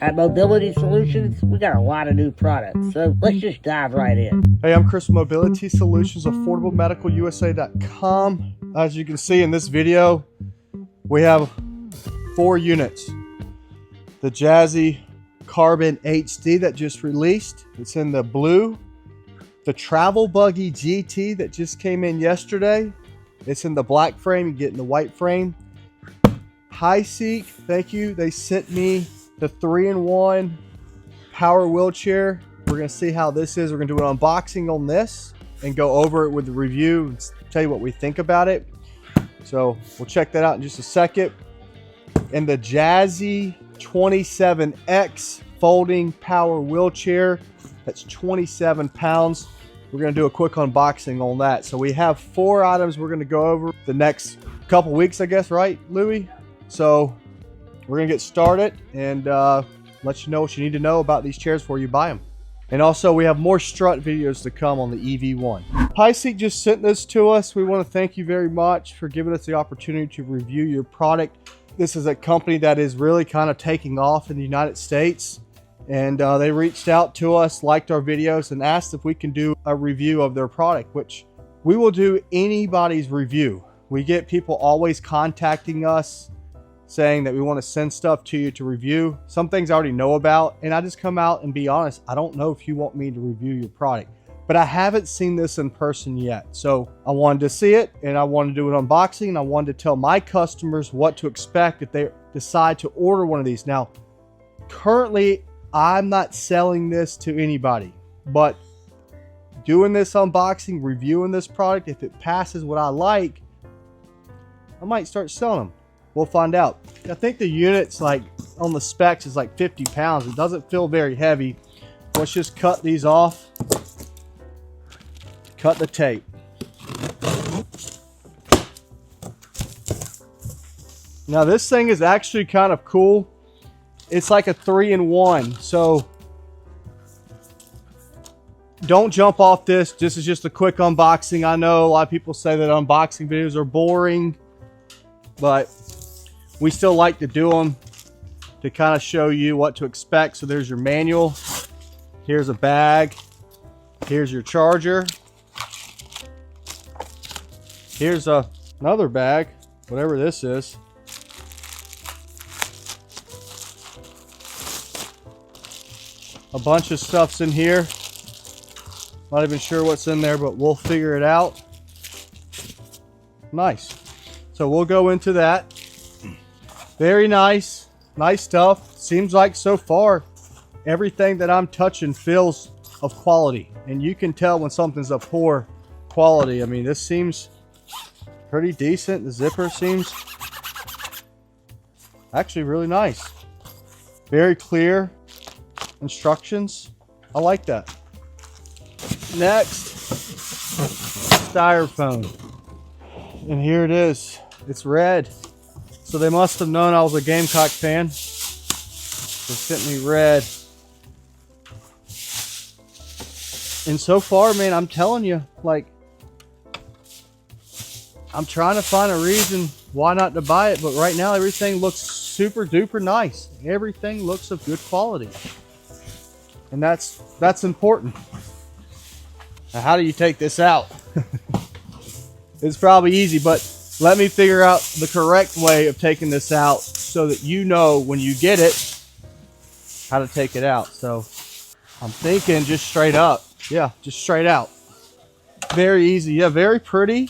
At Mobility Solutions, we got a lot of new products, so let's just dive right in. Hey, I'm Chris from Mobility Solutions, AffordableMedicalUSA.com. As you can see in this video, we have 4 units. The Jazzy Carbon HD that just released, it's in the blue. The Travel Buggy GT that just came in yesterday, it's in the black frame, you get in the white frame. Paiseec, thank you, they sent me the 3-in-1 power wheelchair. We're gonna see how this is. We're gonna do an unboxing on this and go over it with the review and tell you what we think about it. So we'll check that out in just a second. And the Jazzy 27X folding power wheelchair, that's 27 pounds. We're gonna do a quick unboxing on that. So we have 4 items we're gonna go over the next couple weeks, I guess, right, Louie? So we're gonna get started and let you know what you need to know about these chairs before you buy them. And also we have more strut videos to come on the EV1. Paiseec just sent this to us. We want to thank you very much for giving us the opportunity to review your product. This is a company that is really kind of taking off in the United States. And they reached out to us, liked our videos, and asked if we can do a review of their product, which we will do anybody's review. We get people always contacting us saying that we want to send stuff to you to review. Some things I already know about, and I just come out and be honest, I don't know if you want me to review your product, but I haven't seen this in person yet. So I wanted to see it, and I wanted to do an unboxing, and I wanted to tell my customers what to expect if they decide to order one of these. Now, currently, I'm not selling this to anybody, but doing this unboxing, reviewing this product, if it passes what I like, I might start selling them. We'll find out. I think the unit's like on the specs is like 50 pounds. It doesn't feel very heavy. Let's just cut these off. Cut the tape. Now this thing is actually kind of cool. It's like a 3-in-1. So don't jump off this. This is just a quick unboxing. I know a lot of people say that unboxing videos are boring, but we still like to do them to kind of show you what to expect. So there's your manual. Here's a bag. Here's your charger. Here's another bag, whatever this is. A bunch of stuff's in here. Not even sure what's in there, but we'll figure it out. Nice. So we'll go into that. Very nice. Nice stuff. Seems like so far everything that I'm touching feels of quality. And you can tell when something's of poor quality. I mean, this seems pretty decent. The zipper seems actually really nice. Very clear instructions. I like that. Next, styrofoam. And here it is. It's red. So they must have known I was a Gamecock fan. They sent me red. And so far, man, I'm telling you, like, I'm trying to find a reason why not to buy it, but right now everything looks super duper nice. Everything looks of good quality. And that's important. Now, how do you take this out? It's probably easy, but let me figure out the correct way of taking this out so that you know when you get it how to take it out. So I'm thinking just straight up. Yeah, just straight out. Very easy. Yeah, very pretty.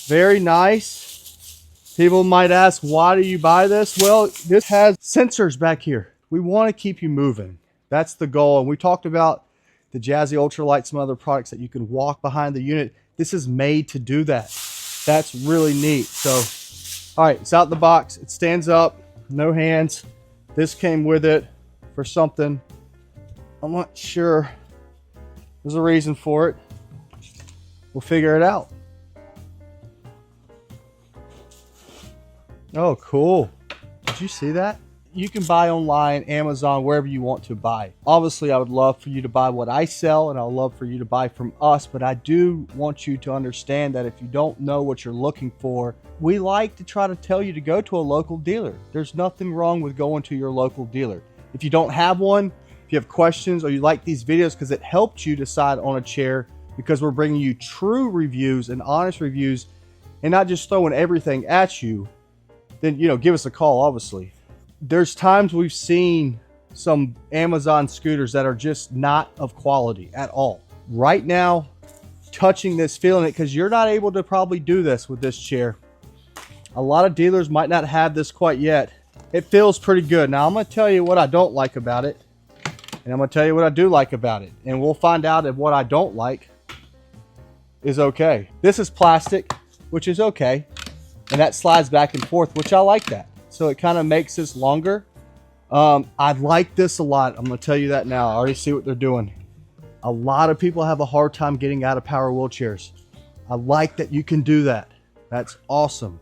Very nice. People might ask, why do you buy this? Well, this has sensors back here. We want to keep you moving. That's the goal. And we talked about the Jazzy Ultralight, some other products that you can walk behind the unit. This is made to do that. That's really neat. So, all right, it's out the box. It stands up, no hands. This came with it for something. I'm not sure. There's a reason for it. We'll figure it out. Oh, cool. Did you see that? You can buy online, Amazon, wherever you want to buy. Obviously, I would love for you to buy what I sell, and I'd love for you to buy from us, but I do want you to understand that if you don't know what you're looking for, we like to try to tell you to go to a local dealer. There's nothing wrong with going to your local dealer. If you don't have one, if you have questions or you like these videos because it helped you decide on a chair, because we're bringing you true reviews and honest reviews and not just throwing everything at you, then, you know, give us a call, obviously. There's times we've seen some Amazon scooters that are just not of quality at all. Right now, touching this, feeling it, because you're not able to probably do this with this chair. A lot of dealers might not have this quite yet. It feels pretty good. Now, I'm going to tell you what I don't like about it, and I'm going to tell you what I do like about it, and we'll find out if what I don't like is okay. This is plastic, which is okay, and that slides back and forth, which I like that. So it kind of makes this longer. I like this a lot. I'm going to tell you that now. I already see what they're doing. A lot of people have a hard time getting out of power wheelchairs. I like that you can do that. That's awesome.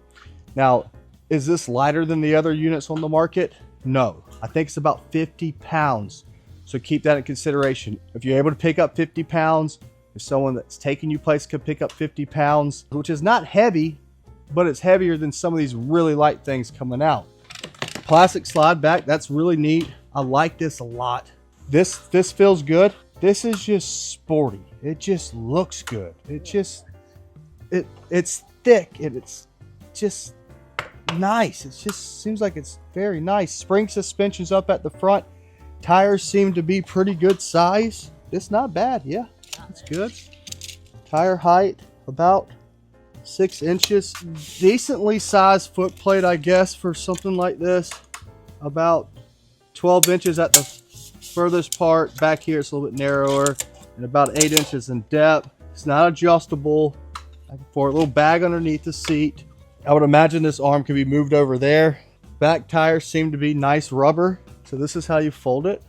Now, is this lighter than the other units on the market? No. I think it's about 50 pounds. So keep that in consideration. If you're able to pick up 50 pounds, if someone that's taking you place could pick up 50 pounds, which is not heavy, but it's heavier than some of these really light things coming out. Plastic slide back, that's really neat. I like this a lot. This feels good. This is just sporty. It just looks good. It's thick and it's just nice. It just seems like it's very nice. Spring suspensions up at the front. Tires seem to be pretty good size. It's not bad. Yeah, it's good. Tire height about 6 inches. Decently sized foot plate, I guess, for something like this. About 12 inches at the furthest part. Back here it's a little bit narrower, and about 8 inches in depth. It's not adjustable. For a little bag underneath the seat. I would imagine this arm could be moved over there. Back tires seem to be nice rubber. So this is how you fold it.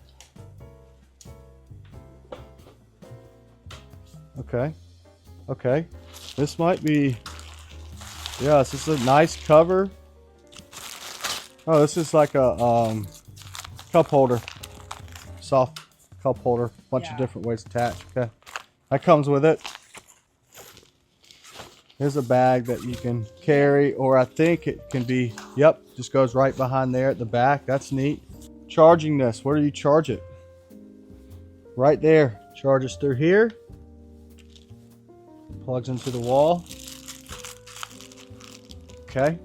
Okay. Okay. This might be, yeah, this is a nice cover. Oh, this is like a cup holder. Soft cup holder. Bunch of different ways to attach. Okay. That comes with it. Here's a bag that you can carry, or I think it can be, yep, just goes right behind there at the back. That's neat. Charging this, where do you charge it? Right there. Charges through here. Plugs into the wall. Okay.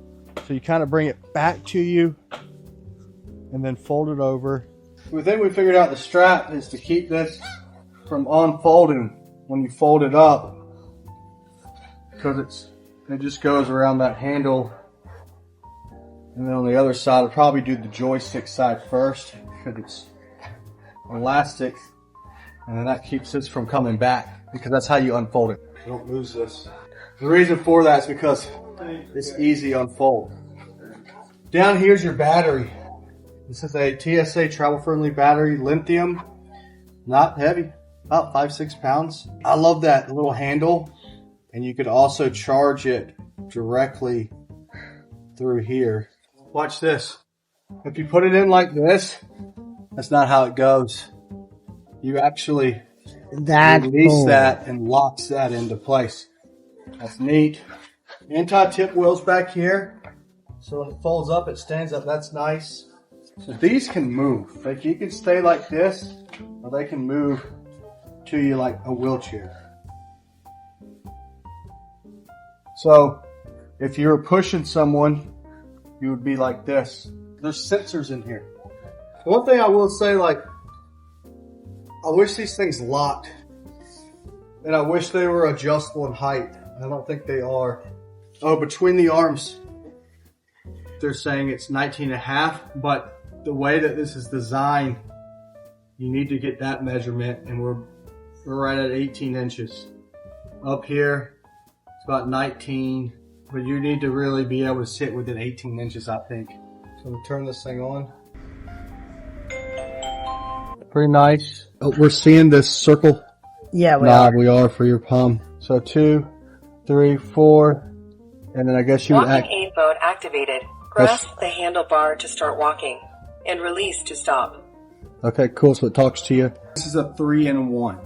So you kind of bring it back to you and then fold it over. The thing we figured out, the strap is to keep this from unfolding when you fold it up, because it just goes around that handle, and then on the other side I'll probably do the joystick side first because it's elastic, and then that keeps this from coming back, because that's how you unfold it. Don't lose this. The reason for that is because it's easy to unfold. Down here's your battery. This is a TSA travel friendly battery, lithium, not heavy, about 5-6 pounds. I love that little handle. And you could also charge it directly through here. Watch this. If you put it in like this, that's not how it goes. You actually release that and locks that into place. That's neat. Anti-tip wheels back here. So it folds up, it stands up. That's nice. So these can move. Like, you can stay like this, or they can move to you like a wheelchair. So if you were pushing someone, you would be like this. There's sensors in here. One thing I will say, like, I wish these things locked, and I wish they were adjustable in height. I don't think they are. Oh, between the arms, they're saying it's 19.5, but the way that this is designed, you need to get that measurement, and we're right at 18 inches. Up here, it's about 19, but you need to really be able to sit within 18 inches, I think. So I'm gonna turn this thing on. Pretty nice. Oh, we're seeing this circle. Yeah, we are for your palm. So 2, 3, 4, and then I guess you would Walking aid mode activated. Grasp the handlebar to start walking, and release to stop. Okay, cool. So it talks to you. This is a 3-in-1.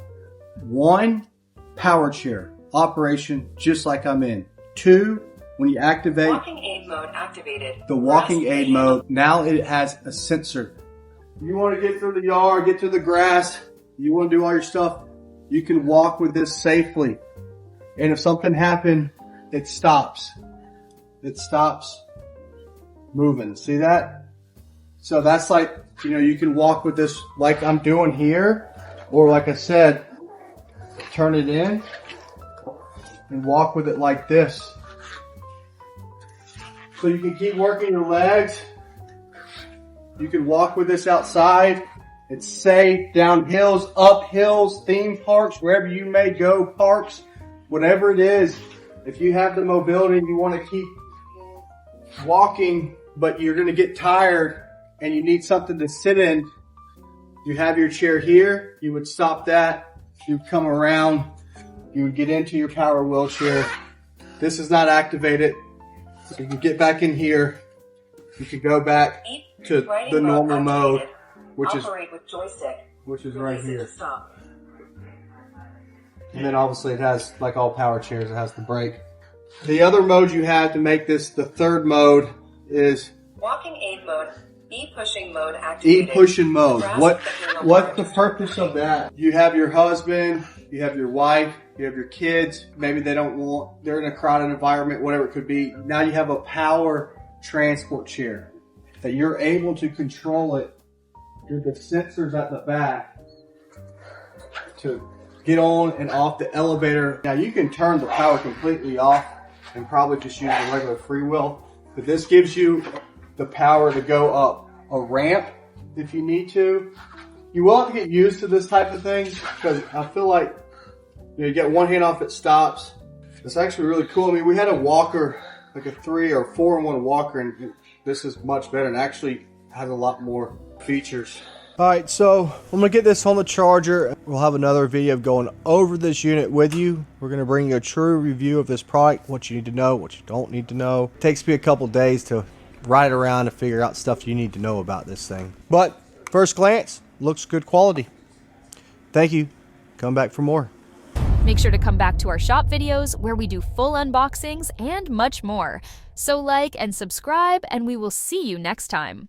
1, power chair. Operation just like I'm in. 2, when you activate walking aid mode activated. the walking aid mode, now it has a sensor You want to get through the yard, get to the grass, you want to do all your stuff, you can walk with this safely. And if something happened, it stops. It stops moving. See that? So that's like, you know, you can walk with this like I'm doing here, or like I said, turn it in and walk with it like this. So you can keep working your legs. You can walk with this outside. It's safe, down hills, up hills, theme parks, wherever you may go, parks, whatever it is. If you have the mobility and you want to keep walking, but you're going to get tired and you need something to sit in, you have your chair here. You would stop that. You'd come around. You would get into your power wheelchair. This is not activated. So you can get back in here. You can go back to the normal mode, which is right here. And then obviously it has, like all power chairs, it has the brake. The other mode you have to make this the third mode is walking aid mode. E-pushing mode activated. E-pushing mode. What's the purpose of that? You have your husband, you have your wife, you have your kids. Maybe they're in a crowded environment, whatever it could be. Now you have a power transport chair that you're able to control it through the sensors at the back to get on and off the elevator. Now you can turn the power completely off and probably just use a regular free wheel, but this gives you the power to go up a ramp if you need to. You will have to get used to this type of thing because I feel like you get one hand off, it stops. It's actually really cool. I mean, we had a walker, like a 3 or 4-in-1 walker, and this is much better and actually has a lot more features. All right, so I'm gonna get this on the charger. We'll have another video going over this unit with you. We're gonna bring you a true review of this product, what you need to know, what you don't need to know. It takes me a couple days to ride around and figure out stuff you need to know about this thing. But first glance, looks good quality. Thank you. Come back for more. Make sure to come back to our shop videos where we do full unboxings and much more. So like and subscribe, and we will see you next time.